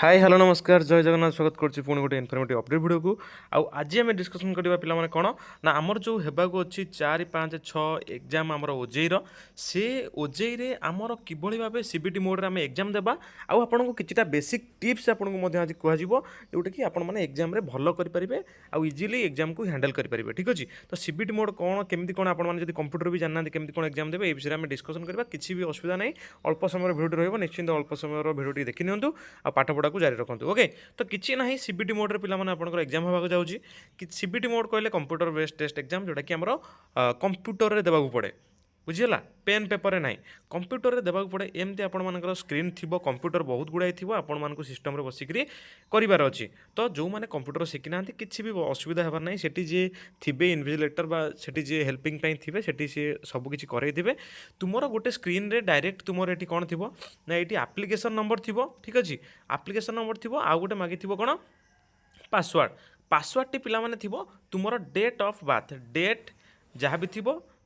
Hi hello नमस्कार जय जगन्नाथ स्वागत करुच्ची पुणी गोटे इनफर्मेटिव अपडेट वीडियो को। आज आम डिस्कसन करवा पे कौन ना आमर जो होगाक अच्छी 4-5-6 एग्जाम आमर ओजेईर से ओजेई आमर किभली भाव सीबीटी मोड आम एग्जाम देवा आपन को किछिटा बेसिक टिप्स आपको आज कह जोटा कि आपण मैंने एग्जाम भल करेंगे आउ इजिली एग्जाम को हैंडल करेंगे। ठीक अच्छे तो सीबीटी मोड कौन केमी कौन आपड़ी कंप्यूटर भी जाना केमी कौन एग्जाम देवे ये विषय में डिस्कसन करवा किसी भी असुविधा नहीं। अल्प समय भिडियो रही निश्चिंत अल्प समय भिडियो देखी निंतु आ पाठ पढ़ा जारी रखते। ओके तो किसी ना सीबीटी मोड पे पे एग्जाम होगा जाऊँगी कि सीबीटी मोड कहले कंप्यूटर बेस्ड टेस्ट एग्जाम जोटा कि आम कंप्यूटर रे देवाक पड़े बुझीगला पेन पेपर ना कंप्यूटर रे देवाक पड़े एमती आपर स्क्रीन थी कंप्यूटर बहुत गुड़ाई थी आपण सिस्टम रे बसिक करार अच्छी तो जो मैंने कंप्यूटर शिखी ना कि भी असुविधा होबार ना सेठी जे थे इनविजिलेटर बा सेठी जे हेल्पिंग थे सेठी सी सबकि करे तुमर गोटे स्क्रीन रे डायरेक्ट तुमर ये कौन थी ना ये आप्लिकेसन नंबर थी। ठीक अच्छे आप्लिकेसन नंबर थी आउ गोटे मागी कौन पासवर्ड पासवर्ड टी पिला माने थी तुमर डेट ऑफ बर्थ डेट जहाँ भी थी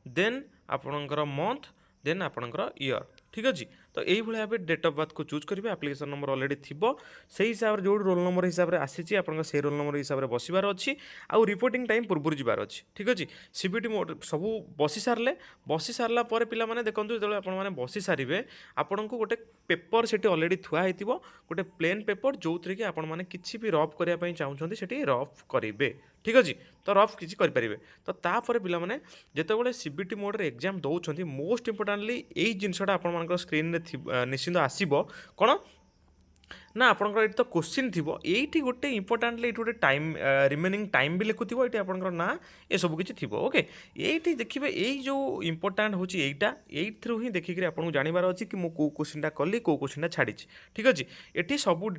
देन आपणकर मंथ देन आपणकर ईयर। ठीक अच्छे तो यही भाव डेट ऑफ बर्थ को चूज करेंगे आप्लिकेसन नंबर अलरेडी थी से हिसाब से जो रोल नंबर हिसाब से आसी आप रोल नंबर हिसाब से बसबार अच्छी आउ रिपोर्टिंग टाइम पूर्व जबार अच्छी। ठीक अच्छे सीबीटी मोड सब बसी सारा पर पिला माने देखंतु जो आपने बसी सारे आपन को गोटे पेपर से अलरेडी थुआ गोटे प्लेन पेपर जो थी कि आपण मैंने किसी भी रफ करने चाहते से रफ करेंगे। ठीक अच्छे तो रफ किसी करेंगे तो तापर पिला माने जितेबाला सीबीटी मोड रे एग्जाम दौरान मोस्ट इंपोर्टाटली यही जिनसा आप स्क्रीन निश्चिंत आसब कौन ना आपंकर ये तो क्वेश्चन थी ये गोटे इंपोर्टाटली ये गोटे टाइम रिमेनिंग टाइम भी लिखुव ये आपंकर ना ये सब किसी थी। ओके ये देखिए यही जो इंपोर्टाट हूँ यहीटा ही देखिक आपको जानवर अच्छी कि मुझे क्वेश्चनटा कली कौ क्वेश्चनटा छाड़ी। ठीक अच्छे ये सब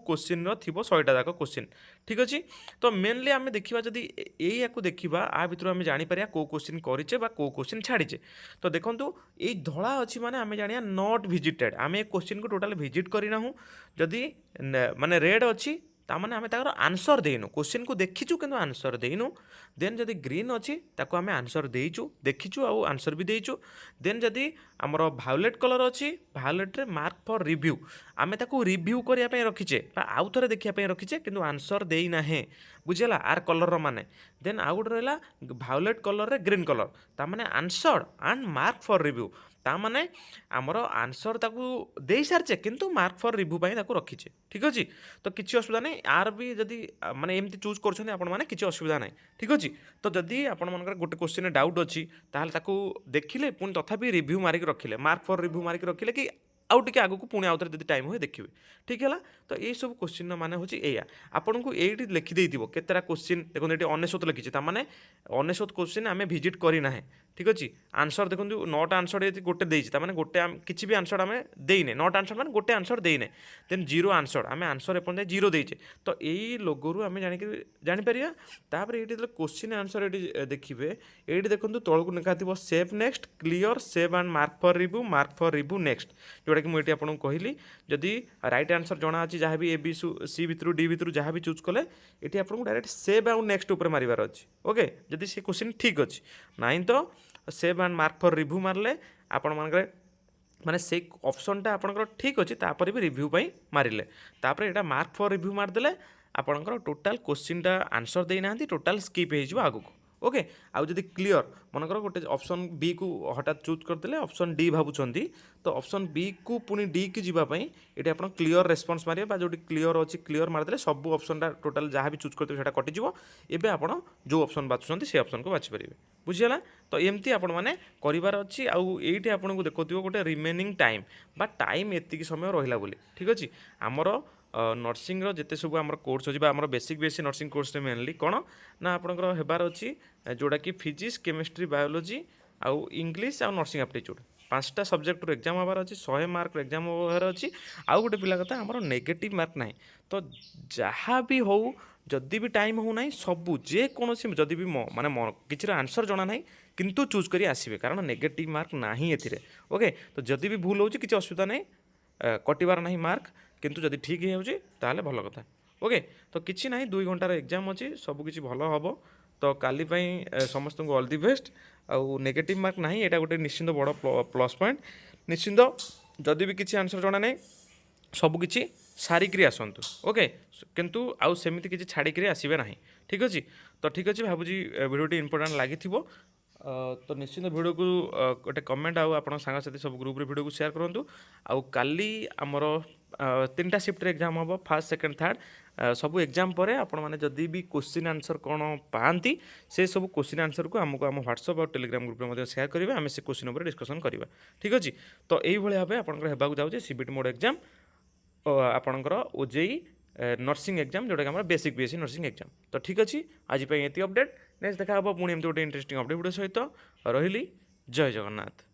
क्वेश्चन थी 100टा जाक क्वेश्चन। ठीक अच्छे तो मेनली आम देखा जदि या देखा आ भर आम जापर कौ क्वेश्चन करेचे कौ क्वेश्चन छाड़ीचे तो देखो ये धला अच्छी माने आम जाना नॉट विजिटेड आम ए क्वेश्चन को टोटाल विजिट करना जदि माने रेड अच्छी तामाने आमे ताकर आंसर देनु क्वेश्चन को देखीचु किंतु आंसर देनु देन जदि ग्रीन अच्छी ताको आमे आंसर देइचु देखीचु आउ आंसर भी देइचु देन जदि हमर वायोलेट कलर अच्छी वायोलेट रे मार्क फॉर रिव्यू आमे ताको रिव्यू करिया पय रखिचे बा आउ थरे देखिया पय रखिचे किंतु आंसर देई नाहे बुझिला आर कलर रो माने देन आउ गोटे रहला वायोलेट कलर रे ग्रीन कलर ता माने answer and mark for review ता माने आमर आंसर ताकू दे सारचे किंतु मार्क फॉर रिव्यू पाई ताकू रखीचे। ठीक अच्छे तो किसी असुविधा नहीं आर भी जदि माने एमती चूज कर आपण माने किसी असुविधा नहीं। ठीक अच्छे तो जदि आपण मनकर गोटे क्वेश्चन डाउट अच्छी ताहले ताकू देखिले पुणी तथापि रिव्यू मारिक रखिले मार्क फॉर रिव्यू मारिक रखिले कि आउ टे आगू पुणी आउ थे टाइम हुए देखिए। ठीक है तो यही सब क्वेश्चन माने हूँ या आपन को ये लिखिदे केतटा क्वेश्चन देखो ये 99 लिखी ताने 99 क्वेश्चन आम भिजिट करना है। ठीक अच्छे आंसर देखो 9टा आंसर ये गोटे देते गोटे किसी भी आंसर आम देने 9टा आंसर मैंने गोटे आंसर देने देन 0 आंसर आम आंसर एपन 0 देचे तो यही लोगोरू आम जापर ये क्वेश्चन आंसर ये देखिए ये देखो तौक लिखा थी save next clear save and mark for review next जोटा कि मुझे आपको कहली जदि राइट आंसर जना अच्छी जहाँ भी ए बी सी भितर डी भितर जहाँ भी चूज कले ये आपको डायरेक्ट सेव आउ नेक्स्ट ऊपर मारिबार अच्छी। ओके जदि से क्वेश्चन ठीक अच्छे नाई तो save and mark for review मारले आपण मानकर माने से ऑप्शनटा आपनकर ठीक अच्छे तापर भी रिव्यू पाई मारिले तापर एटा मार्क फॉर रिव्यू मारदेले आपनकर टोटाल क्वेश्चनटा आंसर देना टोटाल स्किप हो आगु। ओके आउ जदि क्लियर मनकर गोटे ऑप्शन बी को हठात चूज करदे ऑप्शन डी भावुंट तो ऑप्शन बी को पुणी डी की जीवाई ये आप क्लियर रेस्पॉन्स मारे जो क्लियर अच्छी क्लियर मारदे सब ऑप्शनटा टोटाल जहाँ भी चूज करते कटिज एवं आप जो ऑप्शन बाछुं से ऑप्शन को बाछी पारे बुझीगला तो एमती आपण मैंने करार अच्छी आउ ये आपको देखो गोटे रिमेनिंग टाइम बा टाइम एति समय रहा बोली। ठीक अच्छे आमर नर्सिंग जिते सब आम कोर्स अच्छी आम basic basic nursing course mainly कौन ना आपंकर होबार अच्छी जोटा कि फिजिक्स केमिस्ट्री बायोलोजी आउ इंग्लीश आउ नर्सिंग एप्टीट्यूड 5टा सब्जेक्ट एग्जाम होबार अच्छी 100 मार्क एग्जाम होबार अच्छी आउ गोटे पिला कथा आमर नेगेटिव मार्क ना तो जहाँ भी हो जदि भी टाइम हो ना सबू जेकोसी जदि भी माने किसी आंसर जना ना किंतु चूज करी आसबे कारण नेगेटिव मार्क ना ए। ओके तो जदि भी भूल हो किसी असुविधा नहीं कटिबार ना मार्क किंतु जदि ठीक हो भल कथा। ओके तो किसी ना 2 घंटार एग्जाम अच्छी सबकि भल हम तो काली समस्त को ऑल दि बेस्ट आउ नेगेटिव मार्क ना यहाँ गोटे निश्चिंत बड़ प्लस पॉइंट निश्चिंत जदि भी किसी आंसर जना ना सबकि सारिकी आसतु ओके किंतु आउ सेमती किसी छाड़िकी आसबे ना ठीक अच्छे तो ठीक अच्छे भावुँ भिडियोटी इंपोर्टाट लगी तो निश्चित भिडियो को गोटे कमेंट आप सांगसाथी सब ग्रुप भिडियो को शेयर करूँ आउ काली आमर 3टा शिफ्ट एग्जाम हम फास्ट सेकेंड थर्ड सब एग्जाम पर आपण मैंने जदि भी क्वेश्चन आंसर कौन पाती से सब क्वेश्चन आंसर को आमको आम व्हाट्सअप और टेलीग्राम ग्रुप में शेयर करेंगे आम से क्वेश्चन पर डिस्कसन करवा ठीक अच्छे तो यही भाव आपंकर होगा जाऊँगी सीबीटी मोड एग्जाम आपणकर ओजेई नर्सिंग एग्जाम जोटा कि बेसिक बीएससी नर्सिंग एग्जाम तो ठीक अच्छे आज ये अपडेट नेक्स्ट देखा पुणी एमती गोटे इंटरेस्टिंग अपडेट वीडियो सहित रही जय जगन्नाथ।